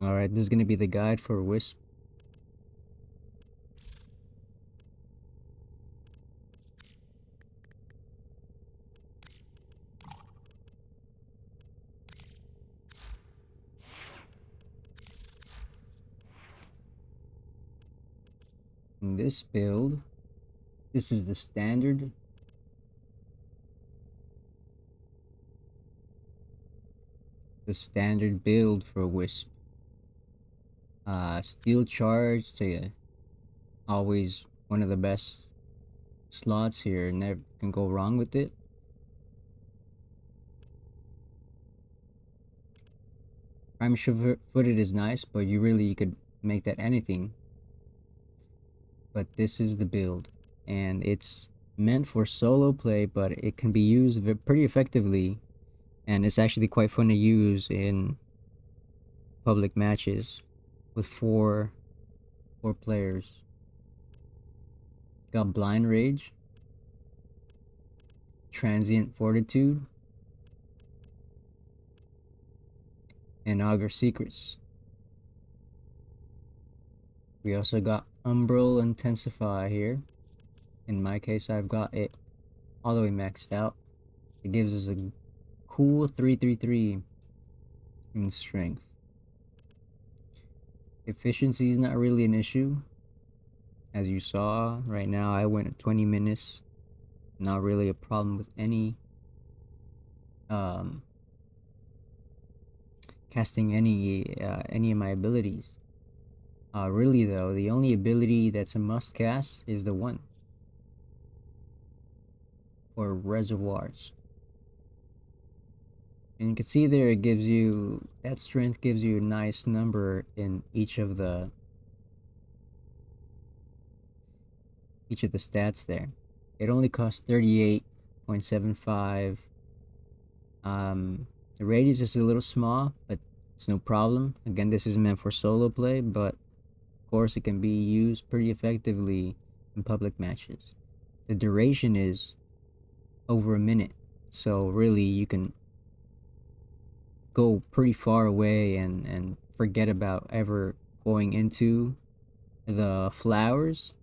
Alright, this is going to be the guide for Wisp. In this build, this is the standard. The standard build for Wisp. Steel charge to always one of the best slots here. Never can go wrong with it. Prime sure-footed is nice, but you could make that anything. But this is the build, and it's meant for solo play, but it can be used pretty effectively, and it's actually quite fun to use in public matches with four players. Got Blind Rage, Transient Fortitude, and Augur Secrets. We also got Umbral Intensify here. In my case, I've got it all the way maxed out. It gives us a cool 333 in strength. Efficiency is not really an issue. As you saw, right now I went at 20 minutes. Not really a problem with any casting any of my abilities. Really though, the only ability that's a must cast is the one for reservoirs. And you can see there it gives you, that strength gives you a nice number in each of the stats there. It only costs 38.75. The radius is a little small, but it's no problem. Again, this is meant for solo play, but of course it can be used pretty effectively in public matches. The duration is over a minute, so really you can go pretty far away and forget about ever going into the flowers.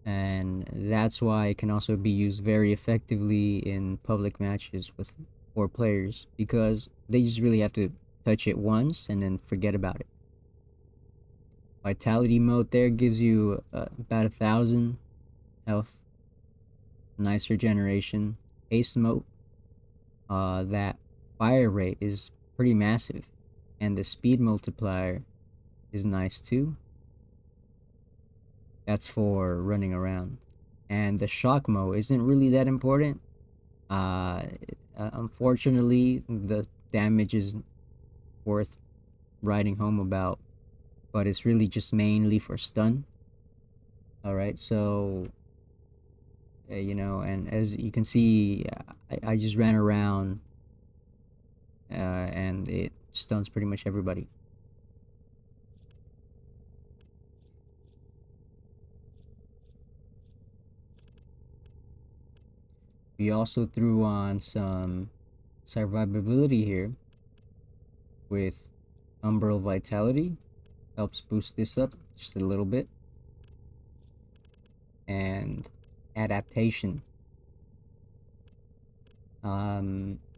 And that's why it can also be used very effectively in public matches with 4 players, because they just really have to touch it once and then forget about it. Vitality mode there gives you about 1,000 health. Nice regeneration. Haste mode, that fire rate is pretty massive, and the speed multiplier is nice too. That's for running around. And the shock mode isn't really that important. Unfortunately, the damage is worth writing home about, but it's really just mainly for stun. Alright, so you know, and as you can see, I just ran around and it stuns pretty much everybody. We also threw on some survivability here with Umbral Vitality. Helps boost this up just a little bit. And adaptation.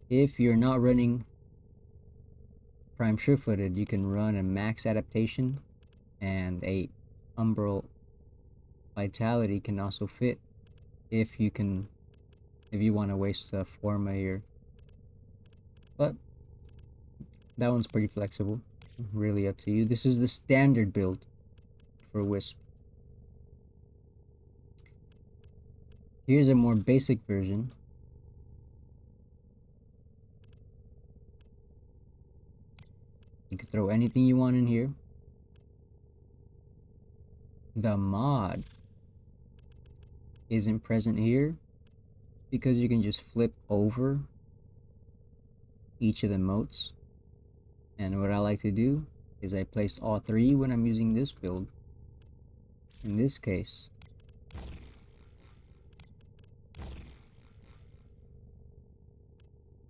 If you're not running Prime Sure-footed, you can run a max adaptation, and a Umbral Vitality can also fit if you want to waste a forma here. But that one's pretty flexible. Really up to you. This is the standard build for Wisp. Here's a more basic version. You can throw anything you want in here. The mod isn't present here because you can just flip over each of the motes. And what I like to do is I place all 3 when I'm using this build. In this case,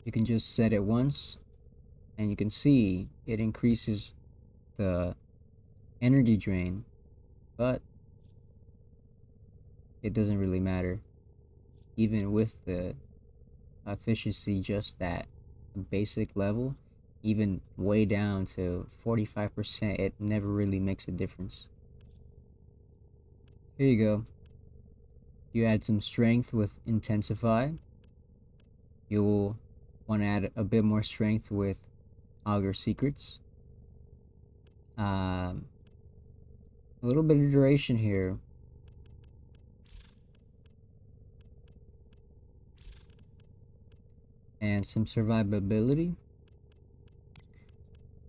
you can just set it once, and you can see it increases the energy drain, but it doesn't really matter. Even with the efficiency just at a basic level, even way down to 45%, it never really makes a difference. Here you go. You add some strength with intensify. You'll want to add a bit more strength with augur secrets. A little bit of duration here. And some survivability.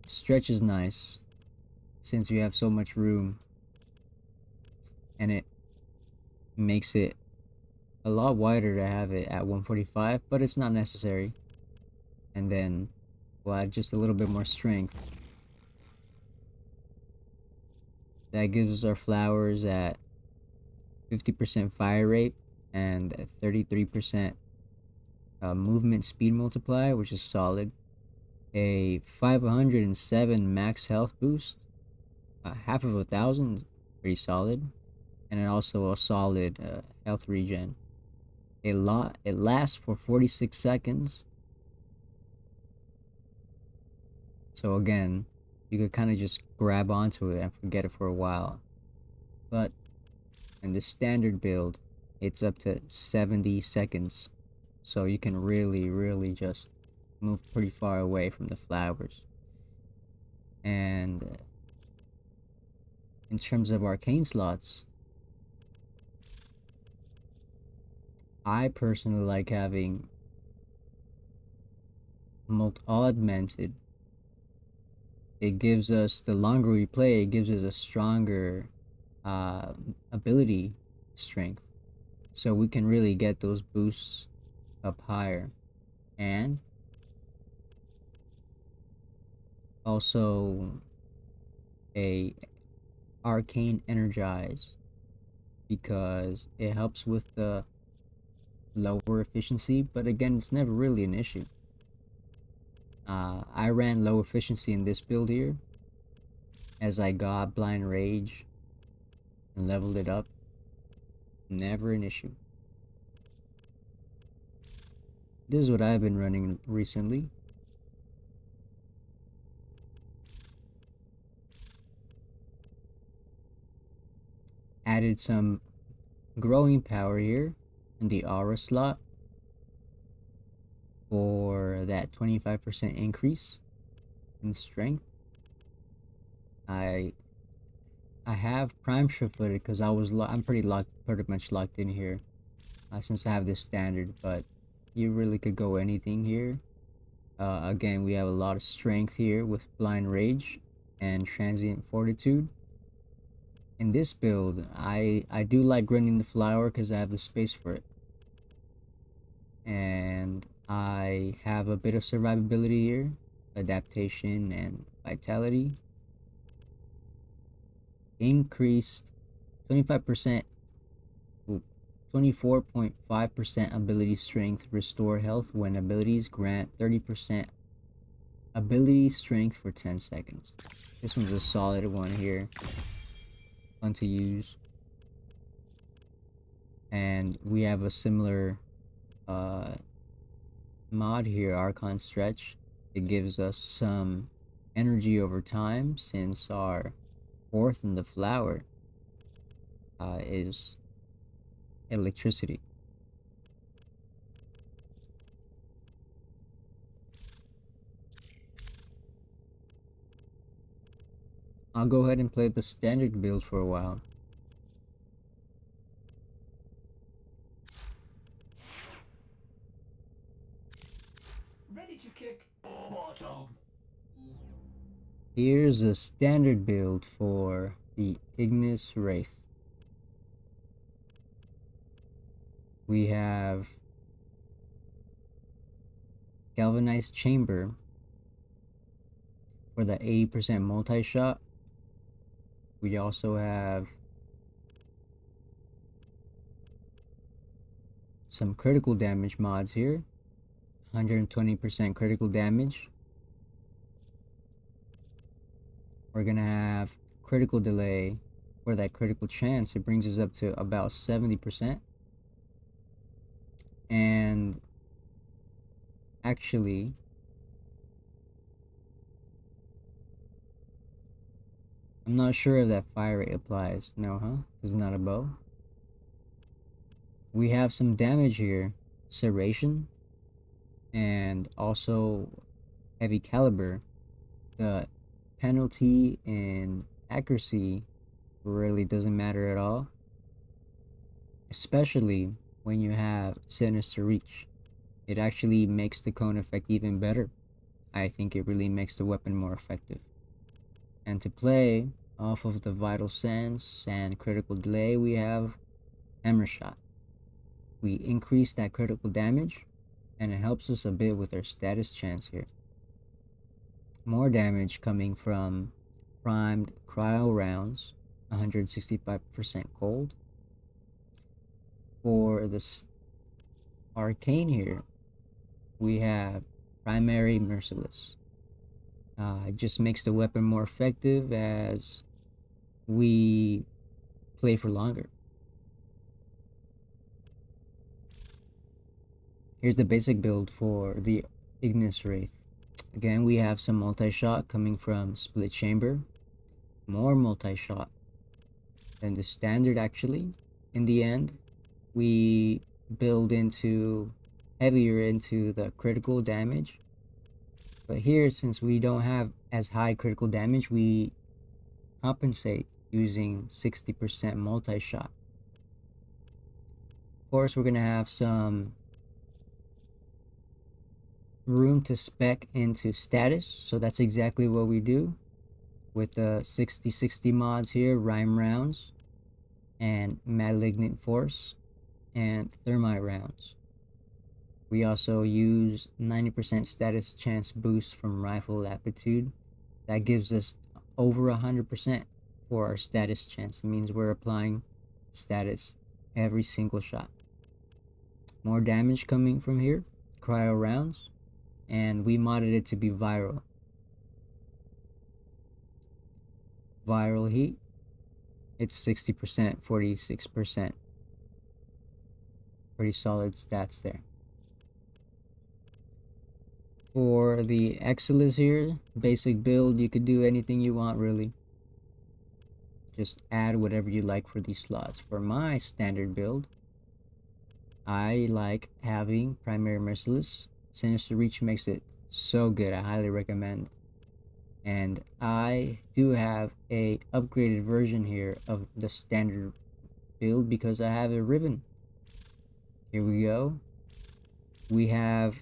Stretch is nice since you have so much room, and it makes it a lot wider to have it at 145, but it's not necessary. And then we'll add just a little bit more strength. That gives us our flowers at 50% fire rate and 33% movement speed multiplier, which is solid. A 507 max health boost, half of 1,000, pretty solid, and also a solid health regen. It lasts for 46 seconds. So again, you could kind of just grab onto it and forget it for a while. But in the standard build, it's up to 70 seconds. So you can really just move pretty far away from the flowers. And in terms of arcane slots, I personally like having augmented. It gives us, the longer we play, it gives us a stronger ability strength, so we can really get those boosts up higher. And also a arcane energize, because it helps with the lower efficiency, but again, it's never really an issue. I ran low efficiency in this build here as I got blind rage and leveled it up. Never an issue. This is what I've been running recently. Added some growing power here in the aura slot for that 25% increase in strength. I have prime sure-footed because I'm pretty much locked in here since I have this standard, but you really could go anything here. Again, we have a lot of strength here with blind rage and transient fortitude. In this build, I do like running the flower because I have the space for it. And I have a bit of survivability here, adaptation and vitality. Increased 25%, 24.5% ability strength, restore health when abilities grant 30% ability strength for 10 seconds. This one's a solid one here, fun to use. And we have a similar mod here, Archon Stretch. It gives us some energy over time, since our fourth in the flower is electricity. I'll go ahead and play the standard build for a while. Ready to kick bottom. Here's a standard build for the Ignis Wraith. We have Galvanized Chamber for the 80% multi-shot. We also have some critical damage mods here. 120% critical damage. We're gonna have critical delay for that critical chance. It brings us up to about 70%. And actually, I'm not sure if that fire rate applies. No, huh? It's not a bow. We have some damage here, serration, and also heavy caliber. The penalty in accuracy really doesn't matter at all, especially when you have sinister reach. It actually makes the cone effect even better. I think it really makes the weapon more effective. And to play off of the vital sense and critical delay, we have hammer shot. We increase that critical damage, and it helps us a bit with our status chance here. More damage coming from primed cryo rounds, 165% cold. For this arcane here, we have primary merciless. It just makes the weapon more effective as we play for longer. Here's the basic build for the Ignis Wraith. Again, we have some multi-shot coming from split chamber, more multi-shot than the standard actually. In the end, we build into heavier into the critical damage. But here, since we don't have as high critical damage, we compensate using 60% multi-shot. Of course, we're gonna have some room to spec into status, so that's exactly what we do with the 60/60 mods here: rhyme rounds and malignant force and thermite rounds. We also use 90% status chance boost from rifle aptitude. That gives us over 100% for our status chance. It means we're applying status every single shot. More damage coming from here, cryo rounds, and we modded it to be viral. Viral heat, it's 60%, 46%. Pretty solid stats there. For the Exilis here, basic build, you could do anything you want really. Just add whatever you like for these slots. For my standard build, I like having primary merciless. Sinister reach makes it so good, I highly recommend. And I do have a upgraded version here of the standard build because I have a ribbon. Here we go. We have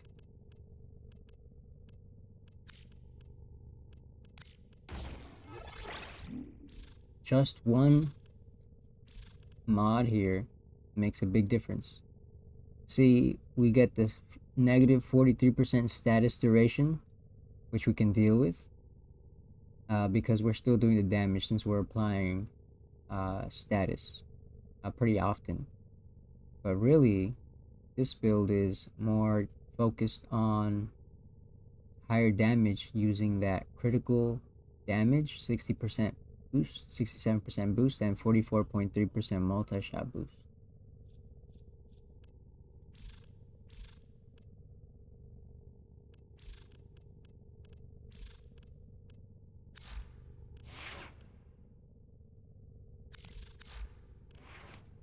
just one mod here makes a big difference. See, we get this negative 43% status duration, which we can deal with because we're still doing the damage since we're applying status pretty often. But really, this build is more focused on higher damage using that critical damage, 60% boost, 67% boost, and 44.3% multi-shot boost.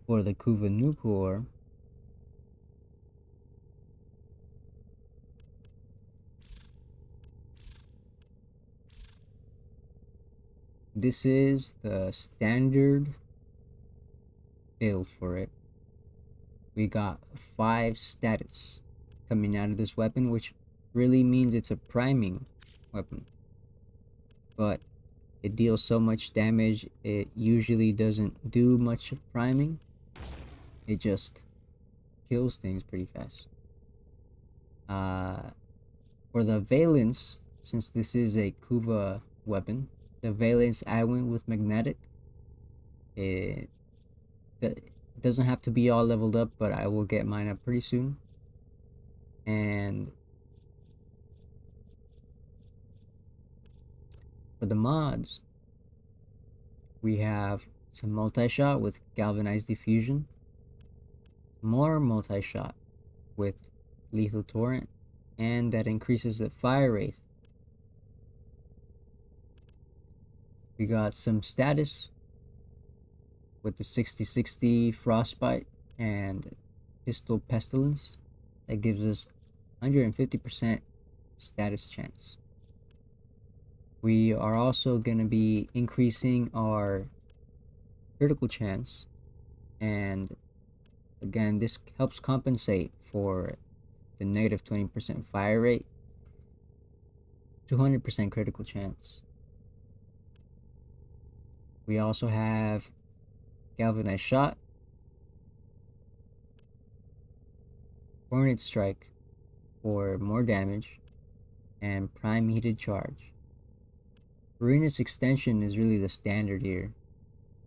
For the Kuva Nukor, this is the standard build for it. We got 5 status coming out of this weapon, which really means it's a priming weapon. But it deals so much damage, it usually doesn't do much of priming. It just kills things pretty fast. For the valence, since this is a Kuva weapon, the valence I went with magnetic. It doesn't have to be all leveled up, but I will get mine up pretty soon. And for the mods, We have some multi-shot with galvanized diffusion, more multi-shot with lethal torrent, and that increases the fire rate. We got some status with the 60-60 frostbite and pistol pestilence that gives us 150% status chance. We are also going to be increasing our critical chance, and again this helps compensate for the negative 20% fire rate, 200% critical chance. We also have galvanized shot, hornet strike for more damage, and prime heated charge. Arena's extension is really the standard here,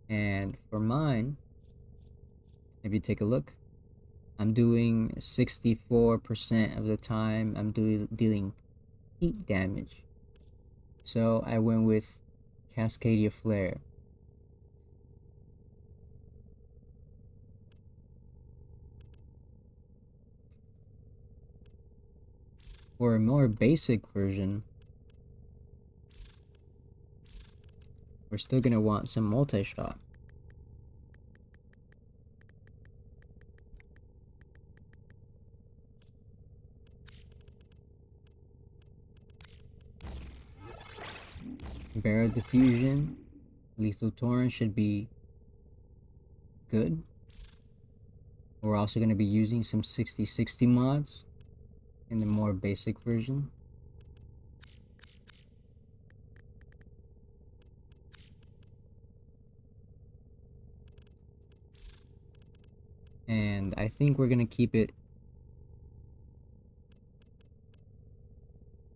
and for mine, if you take a look, I'm doing 64% of the time I'm dealing heat damage, so I went with Cascadia Flare. For a more basic version, we're still going to want some multi-shot. Barrel diffusion, lethal torrent should be good. We're also going to be using some 60-60 mods in the more basic version. And I think we're going to keep it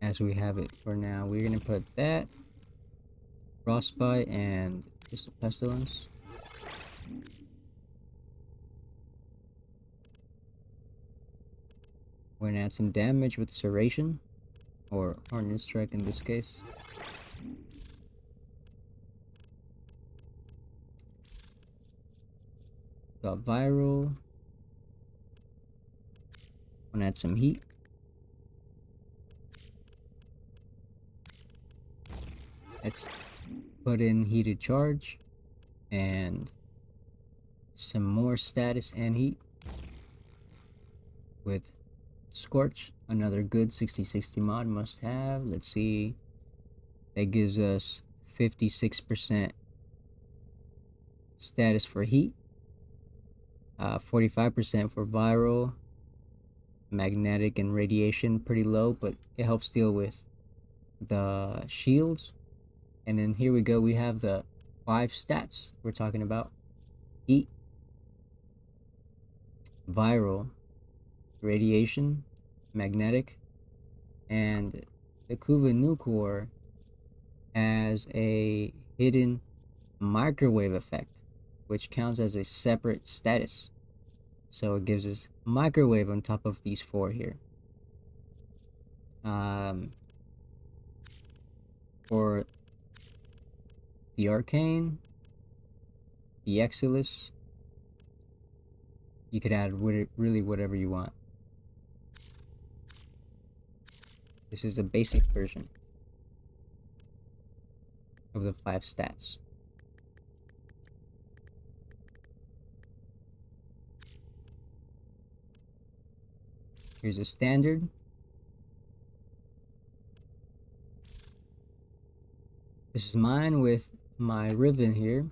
as we have it for now. We're going to put that, frostbite, and pistol pestilence. We're going to add some damage with serration, or hornet strike in this case. Got viral. I'm gonna add some heat. Let's put in heated charge and some more status and heat with scorch, another good 60-60 mod must have. Let's see, that gives us 56% status for heat, 45% for viral, magnetic and radiation pretty low, but it helps deal with the shields. And then here we go, we have the 5 stats we're talking about: heat, viral, radiation, magnetic, and the Kuva Nukor has a hidden microwave effect, which counts as a separate status. So it gives us microwave on top of these 4 here. For the arcane, the Exilus, you could add really whatever you want. This is a basic version of the 5 stats. Here's a standard. This is mine with my ribbon here.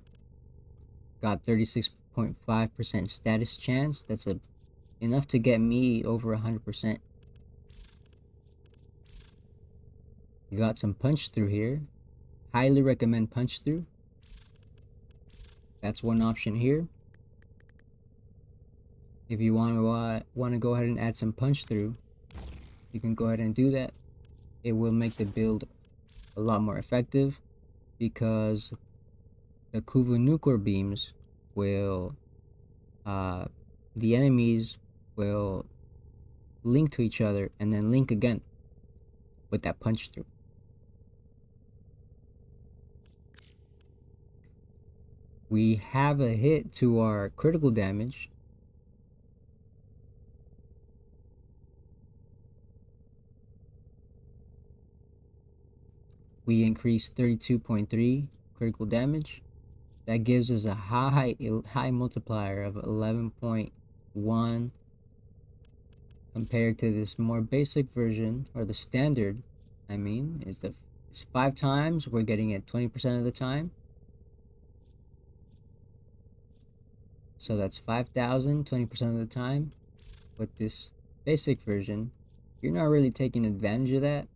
Got 36.5% status chance. That's enough to get me over 100%. You got some punch through here. Highly recommend punch through. That's one option here. If you want to go ahead and add some punch through, you can go ahead and do that. It will make the build a lot more effective, because the Kuva Nukor beams will, the enemies will link to each other and then link again with that punch through. We have a hit to our critical damage. We increase 32.3 critical damage. That gives us a high multiplier of 11.1 compared to this more basic version, or the standard. I mean, it's 5 times. We're getting it 20% of the time. So that's 5,000, 20% of the time. With this basic version, you're not really taking advantage of that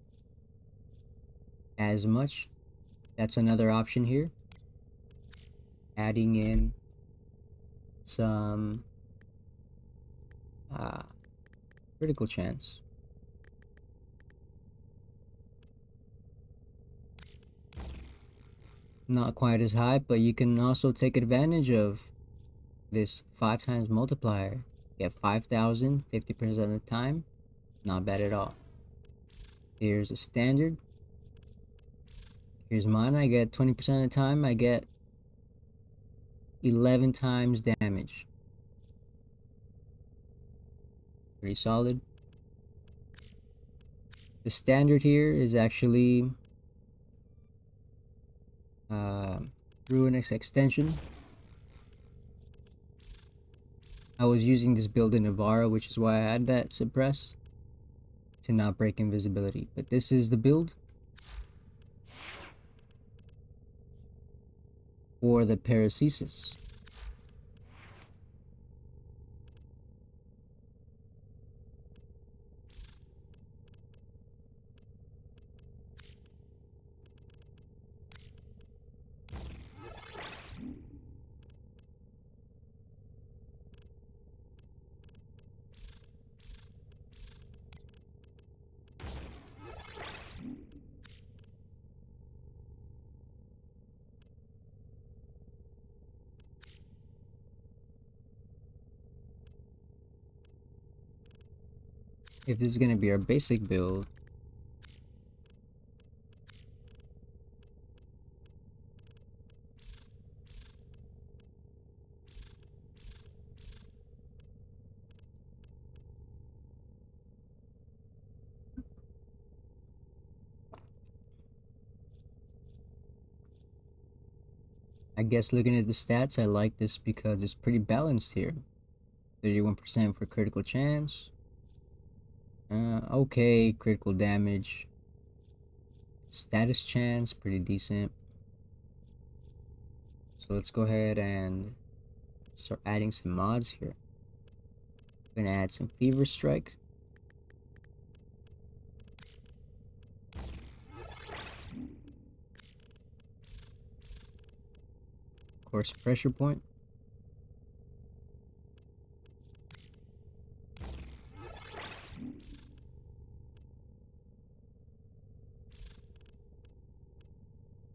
as much. That's another option here. Adding in some critical chance. Not quite as high, but you can also take advantage of this 5 times multiplier. Get 5,000 50% of the time. Not bad at all. Here's a standard. Here's mine. I get 20% of the time. I get 11 times damage. Pretty solid. The standard here is actually Ruinous extension. I was using this build in Navara, which is why I had that suppress to not break invisibility. But this is the build for the Paracesis. If this is going to be our basic build, I guess looking at the stats, I like this because it's pretty balanced here. 31% for critical chance. Okay, critical damage. Status chance, pretty decent. So let's go ahead and start adding some mods here. We're gonna add some Fever Strike. Of course, Pressure Point.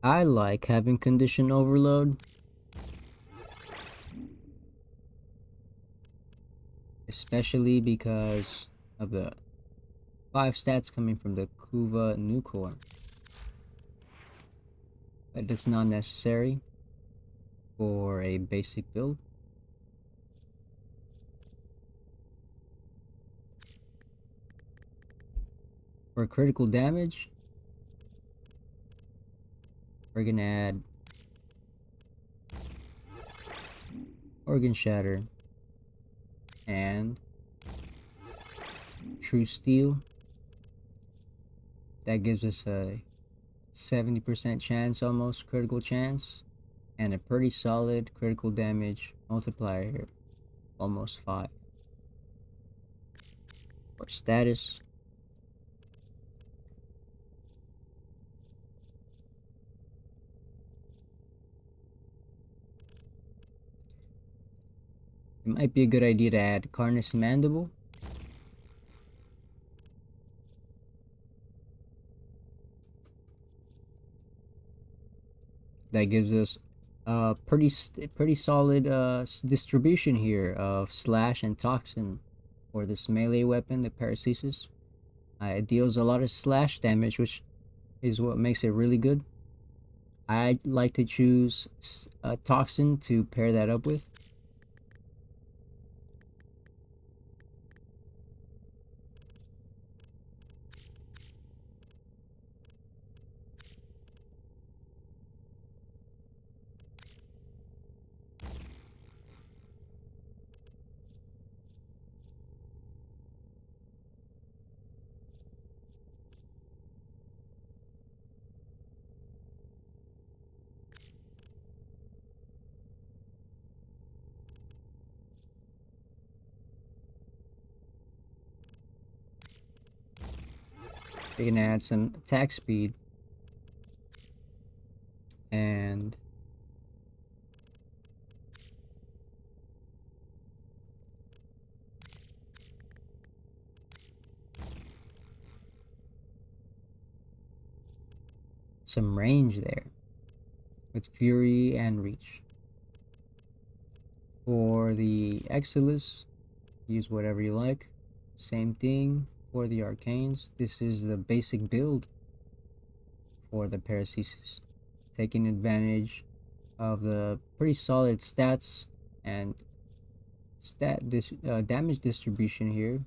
I like having Condition Overload, especially because of the 5 stats coming from the Kuva Nukor. But it's not necessary for a basic build. For critical damage, we're gonna add Organ Shatter and True Steel. That gives us a 70% chance, almost critical chance, and a pretty solid critical damage multiplier here, almost 5. For status, it might be a good idea to add Carnus Mandible. That gives us a pretty solid distribution here of slash and toxin for this melee weapon, the Paracesis. It deals a lot of slash damage, which is what makes it really good. I like to choose a toxin to pair that up with. We can add some attack speed and some range there with Fury and Reach. For the Exilus, use whatever you like. Same thing for the Arcanes. This is the basic build for the Paracesis, taking advantage of the pretty solid stats and damage distribution here.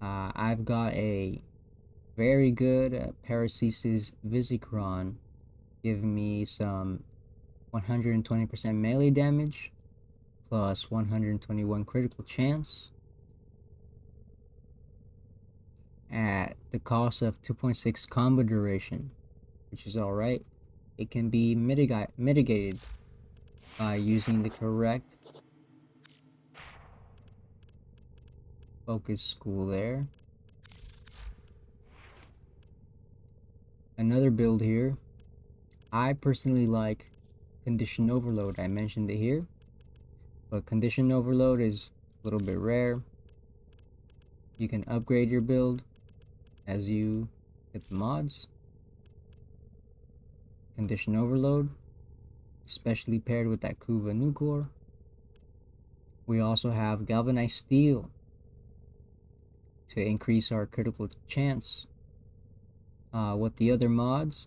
I've got a very good Paracesis Visicron, giving me some 120% melee damage plus 121 critical chance at the cost of 2.6 combo duration, which is alright. It can be mitigated by using the correct focus school there. Another build here, I personally like Condition Overload. I mentioned it here, but Condition Overload is a little bit rare. You can upgrade your build as you get the mods. Condition Overload, especially paired with that Kuva Nukor. We also have Galvanized Steel to increase our critical chance. With the other mods,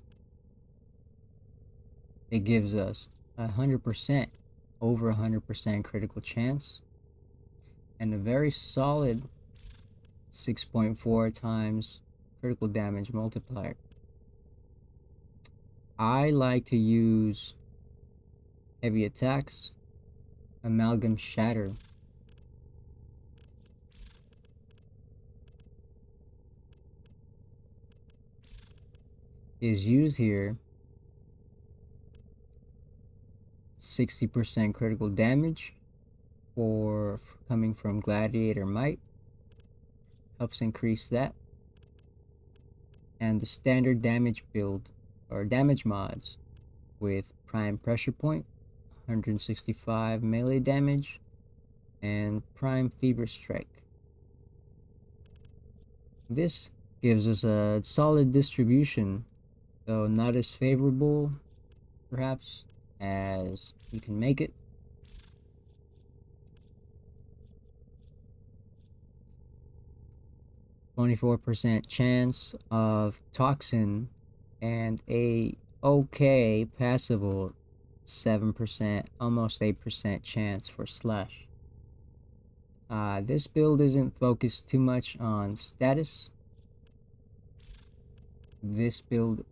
it gives us 100%, over 100% critical chance, and a very solid 6.4 times critical damage multiplier. I like to use heavy attacks. Amalgam Shatter is used here. 60% critical damage for coming from Gladiator Might, helps increase that. And the standard damage build or damage mods with Prime Pressure Point, 165 melee damage, and Prime Fever Strike. This gives us a solid distribution, though not as favorable perhaps as you can make it. %, chance of toxin and a okay passable 7%, almost 8% chance for slash. This build isn't focused too much on status. This build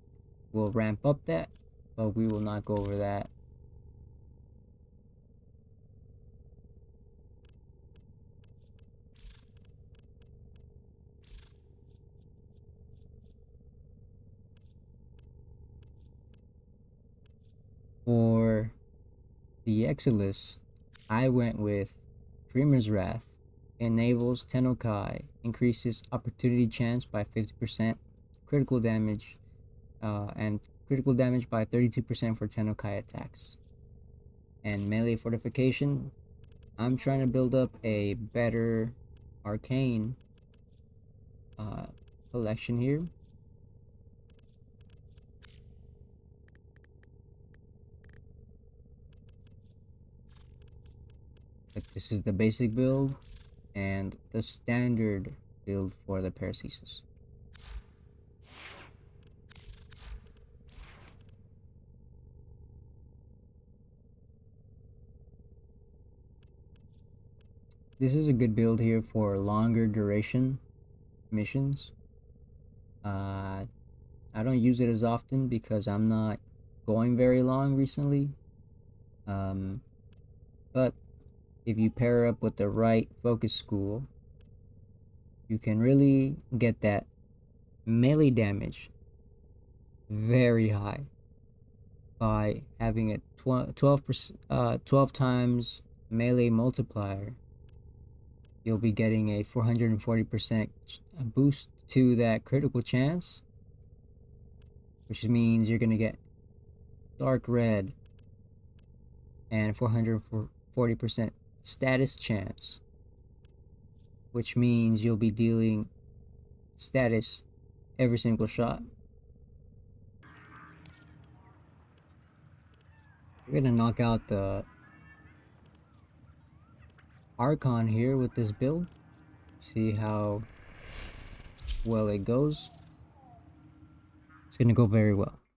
will ramp up that, but we will not go over that. For the Exilus, I went with Dreamer's Wrath. Enables Tennokai, increases opportunity chance by 50%, critical damage, and critical damage by 32% for Tennokai attacks. And melee fortification, I'm trying to build up a better arcane collection here. But this is the basic build and the standard build for the Paracesis. This is a good build here for longer duration missions. I don't use it as often because I'm not going very long recently. But if you pair up with the right focus school, you can really get that melee damage very high by having a 12 times melee multiplier. You'll be getting a 440% boost to that critical chance, which means you're gonna get dark red and 440% status chance, which means you'll be dealing status every single shot. We're gonna knock out the Archon here with this build. See how well it goes. It's gonna go very well.